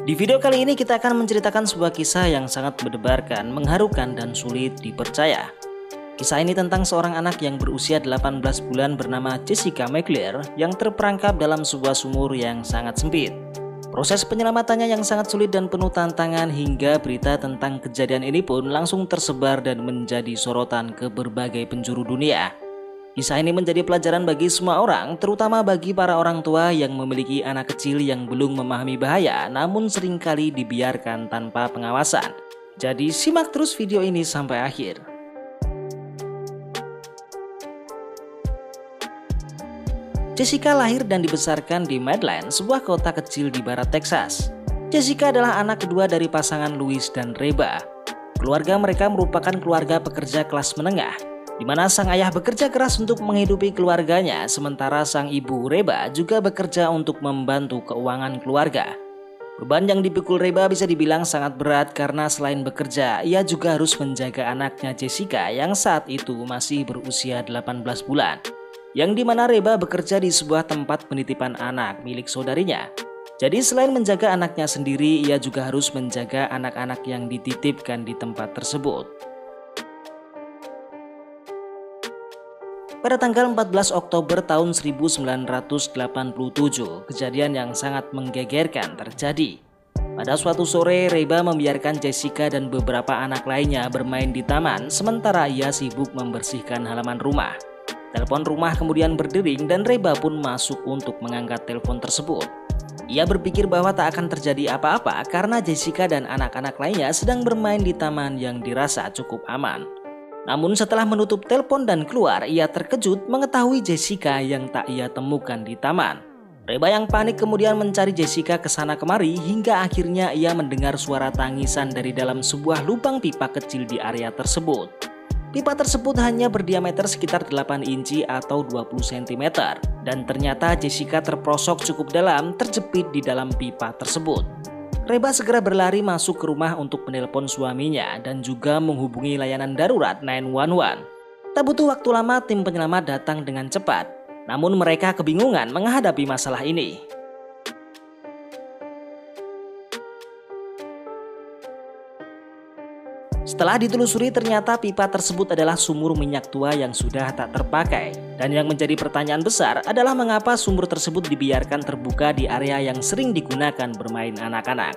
Di video kali ini kita akan menceritakan sebuah kisah yang sangat mendebarkan, mengharukan, dan sulit dipercaya. Kisah ini tentang seorang anak yang berusia 18 bulan bernama Jessica McClure yang terperangkap dalam sebuah sumur yang sangat sempit. Proses penyelamatannya yang sangat sulit dan penuh tantangan hingga berita tentang kejadian ini pun langsung tersebar dan menjadi sorotan ke berbagai penjuru dunia. Kisah ini menjadi pelajaran bagi semua orang, terutama bagi para orang tua yang memiliki anak kecil yang belum memahami bahaya namun seringkali dibiarkan tanpa pengawasan. Jadi simak terus video ini sampai akhir. Jessica lahir dan dibesarkan di Midland, sebuah kota kecil di barat Texas. Jessica adalah anak kedua dari pasangan Louis dan Reba. Keluarga mereka merupakan keluarga pekerja kelas menengah, di mana sang ayah bekerja keras untuk menghidupi keluarganya, sementara sang ibu Reba juga bekerja untuk membantu keuangan keluarga. Beban yang dipikul Reba bisa dibilang sangat berat karena selain bekerja, ia juga harus menjaga anaknya Jessica yang saat itu masih berusia 18 bulan. Yang dimana Reba bekerja di sebuah tempat penitipan anak milik saudarinya. Jadi selain menjaga anaknya sendiri, ia juga harus menjaga anak-anak yang dititipkan di tempat tersebut. Pada tanggal 14 Oktober tahun 1987, kejadian yang sangat menggegerkan terjadi. Pada suatu sore, Reba membiarkan Jessica dan beberapa anak lainnya bermain di taman, sementara ia sibuk membersihkan halaman rumah. Telepon rumah kemudian berdering dan Reba pun masuk untuk mengangkat telepon tersebut. Ia berpikir bahwa tak akan terjadi apa-apa karena Jessica dan anak-anak lainnya sedang bermain di taman yang dirasa cukup aman. Namun setelah menutup telepon dan keluar, ia terkejut mengetahui Jessica yang tak ia temukan di taman. Reba yang panik kemudian mencari Jessica ke sana kemari hingga akhirnya ia mendengar suara tangisan dari dalam sebuah lubang pipa kecil di area tersebut. Pipa tersebut hanya berdiameter sekitar 8 inci atau 20 cm dan ternyata Jessica terperosok cukup dalam, terjepit di dalam pipa tersebut. Reba segera berlari masuk ke rumah untuk menelpon suaminya dan juga menghubungi layanan darurat 911. Tak butuh waktu lama tim penyelamat datang dengan cepat, namun mereka kebingungan menghadapi masalah ini. Setelah ditelusuri ternyata pipa tersebut adalah sumur minyak tua yang sudah tak terpakai. Dan yang menjadi pertanyaan besar adalah mengapa sumur tersebut dibiarkan terbuka di area yang sering digunakan bermain anak-anak.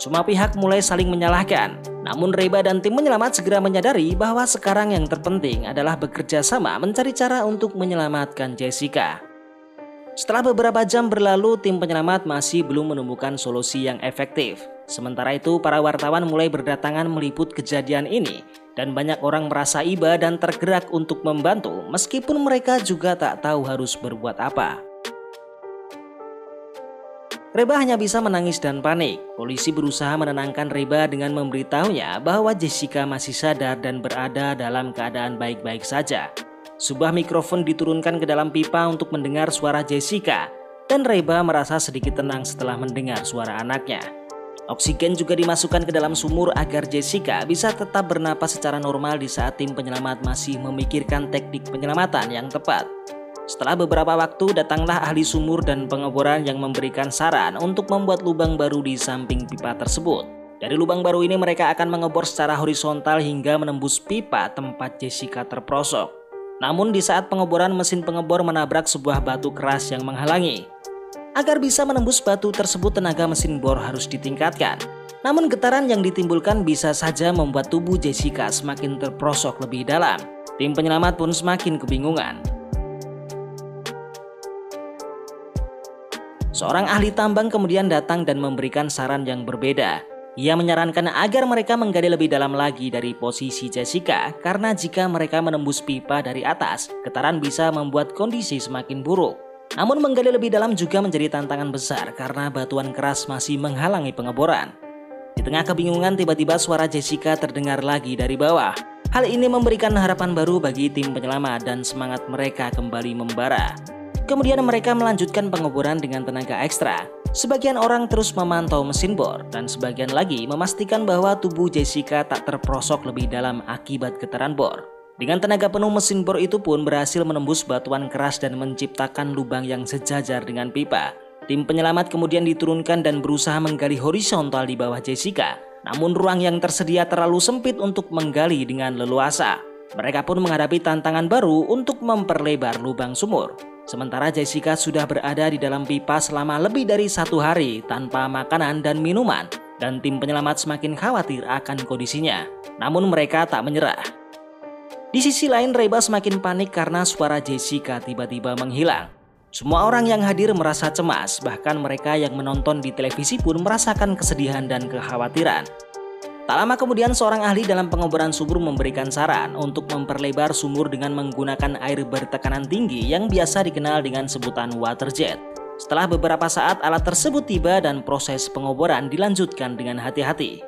Semua pihak mulai saling menyalahkan. Namun Reba dan tim penyelamat segera menyadari bahwa sekarang yang terpenting adalah bekerja sama mencari cara untuk menyelamatkan Jessica. Setelah beberapa jam berlalu, tim penyelamat masih belum menemukan solusi yang efektif. Sementara itu, para wartawan mulai berdatangan meliput kejadian ini dan banyak orang merasa iba dan tergerak untuk membantu meskipun mereka juga tak tahu harus berbuat apa. Reba hanya bisa menangis dan panik. Polisi berusaha menenangkan Reba dengan memberitahunya bahwa Jessica masih sadar dan berada dalam keadaan baik-baik saja. Sebuah mikrofon diturunkan ke dalam pipa untuk mendengar suara Jessica dan Reba merasa sedikit tenang setelah mendengar suara anaknya. Oksigen juga dimasukkan ke dalam sumur agar Jessica bisa tetap bernapas secara normal di saat tim penyelamat masih memikirkan teknik penyelamatan yang tepat. Setelah beberapa waktu datanglah ahli sumur dan pengeboran yang memberikan saran untuk membuat lubang baru di samping pipa tersebut. Dari lubang baru ini mereka akan mengebor secara horizontal hingga menembus pipa tempat Jessica terperosok. Namun di saat pengeboran, mesin pengebor menabrak sebuah batu keras yang menghalangi. Agar bisa menembus batu tersebut, tenaga mesin bor harus ditingkatkan. Namun getaran yang ditimbulkan bisa saja membuat tubuh Jessica semakin terperosok lebih dalam. Tim penyelamat pun semakin kebingungan. Seorang ahli tambang kemudian datang dan memberikan saran yang berbeda. Ia menyarankan agar mereka menggali lebih dalam lagi dari posisi Jessica karena jika mereka menembus pipa dari atas, getaran bisa membuat kondisi semakin buruk. Namun menggali lebih dalam juga menjadi tantangan besar karena batuan keras masih menghalangi pengeboran. Di tengah kebingungan, tiba-tiba suara Jessica terdengar lagi dari bawah. Hal ini memberikan harapan baru bagi tim penyelamat dan semangat mereka kembali membara. Kemudian mereka melanjutkan pengeboran dengan tenaga ekstra. Sebagian orang terus memantau mesin bor dan sebagian lagi memastikan bahwa tubuh Jessica tak terperosok lebih dalam akibat getaran bor. Dengan tenaga penuh, mesin bor itu pun berhasil menembus batuan keras dan menciptakan lubang yang sejajar dengan pipa. Tim penyelamat kemudian diturunkan dan berusaha menggali horizontal di bawah Jessica. Namun ruang yang tersedia terlalu sempit untuk menggali dengan leluasa. Mereka pun menghadapi tantangan baru untuk memperlebar lubang sumur. Sementara Jessica sudah berada di dalam pipa selama lebih dari 1 hari tanpa makanan dan minuman. Dan tim penyelamat semakin khawatir akan kondisinya. Namun mereka tak menyerah. Di sisi lain, Reba semakin panik karena suara Jessica tiba-tiba menghilang. Semua orang yang hadir merasa cemas, bahkan mereka yang menonton di televisi pun merasakan kesedihan dan kekhawatiran. Tak lama kemudian seorang ahli dalam pengeboran sumur memberikan saran untuk memperlebar sumur dengan menggunakan air bertekanan tinggi yang biasa dikenal dengan sebutan water jet. Setelah beberapa saat alat tersebut tiba dan proses pengoboran dilanjutkan dengan hati-hati.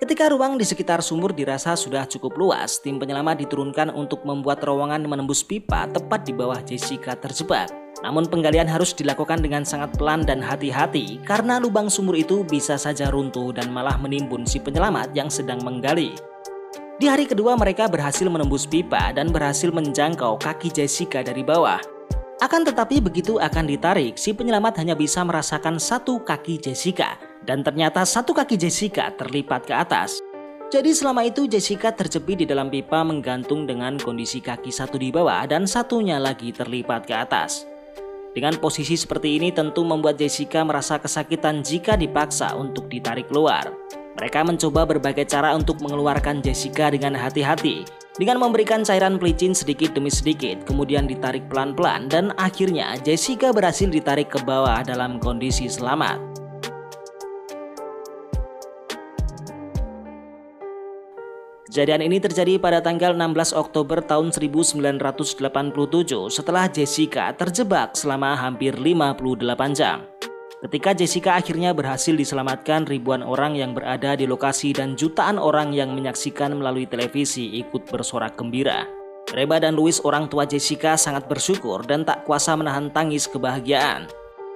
Ketika ruang di sekitar sumur dirasa sudah cukup luas, tim penyelamat diturunkan untuk membuat terowongan menembus pipa tepat di bawah Jessica terjebak. Namun penggalian harus dilakukan dengan sangat pelan dan hati-hati karena lubang sumur itu bisa saja runtuh dan malah menimbun si penyelamat yang sedang menggali. Di hari kedua mereka berhasil menembus pipa dan berhasil menjangkau kaki Jessica dari bawah. Akan tetapi begitu akan ditarik, si penyelamat hanya bisa merasakan satu kaki Jessica. Dan ternyata satu kaki Jessica terlipat ke atas. Jadi selama itu Jessica terjepit di dalam pipa menggantung dengan kondisi kaki satu di bawah dan satunya lagi terlipat ke atas. Dengan posisi seperti ini tentu membuat Jessica merasa kesakitan jika dipaksa untuk ditarik keluar. Mereka mencoba berbagai cara untuk mengeluarkan Jessica dengan hati-hati. Dengan memberikan cairan pelicin sedikit demi sedikit, kemudian ditarik pelan-pelan dan akhirnya Jessica berhasil ditarik ke bawah dalam kondisi selamat. Kejadian ini terjadi pada tanggal 16 Oktober tahun 1987 setelah Jessica terjebak selama hampir 58 jam. Ketika Jessica akhirnya berhasil diselamatkan, ribuan orang yang berada di lokasi dan jutaan orang yang menyaksikan melalui televisi ikut bersorak gembira. Reba dan Louis, orang tua Jessica, sangat bersyukur dan tak kuasa menahan tangis kebahagiaan.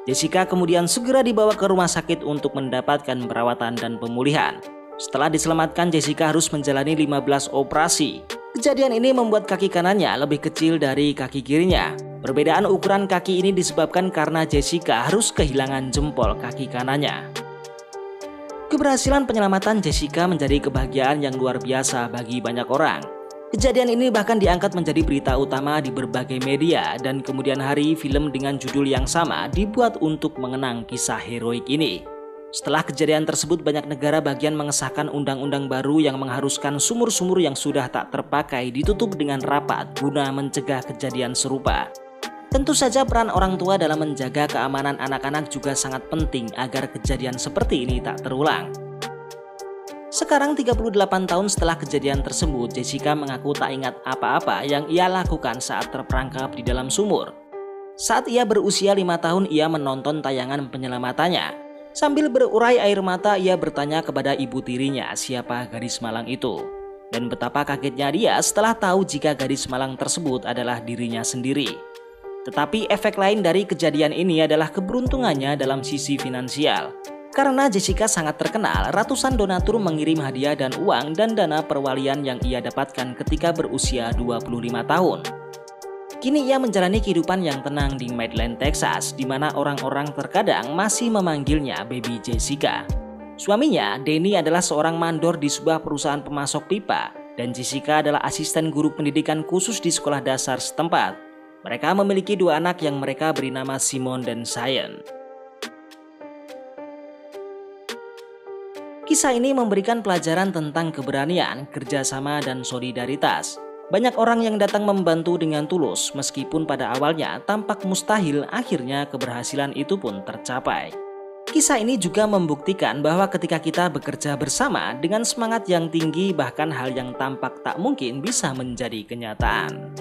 Jessica kemudian segera dibawa ke rumah sakit untuk mendapatkan perawatan dan pemulihan. Setelah diselamatkan, Jessica harus menjalani 15 operasi. Kejadian ini membuat kaki kanannya lebih kecil dari kaki kirinya. Perbedaan ukuran kaki ini disebabkan karena Jessica harus kehilangan jempol kaki kanannya. Keberhasilan penyelamatan Jessica menjadi kebahagiaan yang luar biasa bagi banyak orang. Kejadian ini bahkan diangkat menjadi berita utama di berbagai media dan kemudian hari film dengan judul yang sama dibuat untuk mengenang kisah heroik ini. Setelah kejadian tersebut, banyak negara bagian mengesahkan undang-undang baru yang mengharuskan sumur-sumur yang sudah tak terpakai ditutup dengan rapat guna mencegah kejadian serupa. Tentu saja peran orang tua dalam menjaga keamanan anak-anak juga sangat penting agar kejadian seperti ini tak terulang. Sekarang 38 tahun setelah kejadian tersebut, Jessica mengaku tak ingat apa-apa yang ia lakukan saat terperangkap di dalam sumur. Saat ia berusia 5 tahun, ia menonton tayangan penyelamatannya. Sambil berurai air mata, ia bertanya kepada ibu tirinya siapa gadis malang itu. Dan betapa kagetnya dia setelah tahu jika gadis malang tersebut adalah dirinya sendiri. Tetapi efek lain dari kejadian ini adalah keberuntungannya dalam sisi finansial. Karena Jessica sangat terkenal, ratusan donatur mengirim hadiah dan uang dan dana perwalian yang ia dapatkan ketika berusia 25 tahun. Kini ia menjalani kehidupan yang tenang di Midland, Texas, di mana orang-orang terkadang masih memanggilnya Baby Jessica. Suaminya, Danny, adalah seorang mandor di sebuah perusahaan pemasok pipa, dan Jessica adalah asisten guru pendidikan khusus di sekolah dasar setempat. Mereka memiliki 2 anak yang mereka beri nama Simon dan Cyan. Kisah ini memberikan pelajaran tentang keberanian, kerjasama, dan solidaritas. Banyak orang yang datang membantu dengan tulus, meskipun pada awalnya tampak mustahil, akhirnya keberhasilan itu pun tercapai. Kisah ini juga membuktikan bahwa ketika kita bekerja bersama dengan semangat yang tinggi, bahkan hal yang tampak tak mungkin bisa menjadi kenyataan.